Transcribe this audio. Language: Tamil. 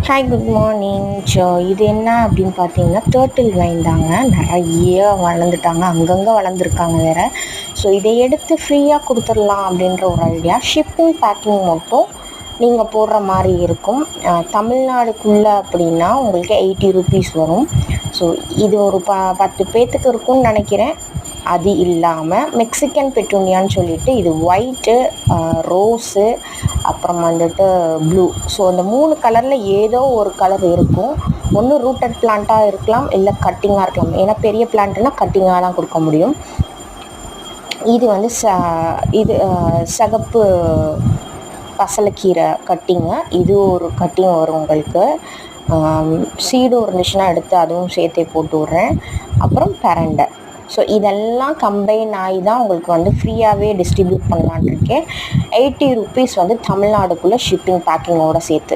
Hi good morning. ஸோ இது என்ன அப்படின்னு பார்த்தீங்கன்னா டேர்ட்டில் வைன் தாங்க. நிறைய வளர்ந்துட்டாங்க, அங்கங்கே வளர்ந்துருக்காங்க வேறு. ஸோ இதை எடுத்து ஃப்ரீயாக கொடுத்துடலாம் அப்படின்ற ஒரு ஐடியா. ஷிப்பிங் பேக்கிங் மட்டும் நீங்கள் போடுற மாதிரி இருக்கும். தமிழ்நாடுக்குள்ளே அப்படின்னா உங்களுக்கு 80 ருபீஸ் வரும். ஸோ இது ஒரு 10 பேர்த்துக்கு இருக்கும்னு நினைக்கிறேன். அது இல்லாமல் மெக்சிகன் பெட்டூனியான்னு சொல்லிட்டு இது ஒயிட்டு, ரோஸு, அப்புறம் வந்துட்டு ப்ளூ. ஸோ அந்த 3 கலரில் ஏதோ ஒரு கலர் இருக்கும். ஒன்று ரூட்டட் பிளான்ட்டாக இருக்கலாம், இல்லை கட்டிங்காக இருக்கலாம். ஏன்னா பெரிய பிளான்ட்னா கட்டிங்காக தான் கொடுக்க முடியும். இது வந்து சிகப்பு பசலைக்கீரை கட்டிங்கு. இது ஒரு கட்டிங் வரும் உங்களுக்கு. சீடும் இருந்துச்சுன்னா எடுத்து அதுவும் சேர்த்தே போட்டு விட்றேன். அப்புறம் பிரண்டை. ஸோ இதெல்லாம் கம்பைன் ஆகி தான் உங்களுக்கு வந்து ஃப்ரீயாகவே டிஸ்ட்ரிபியூட் பண்ணலான்னு இருக்கேன். 80 ருபீஸ் வந்து தமிழ்நாடுக்குள்ளே ஷிப்பிங் பேக்கிங்கோடு சேர்த்து.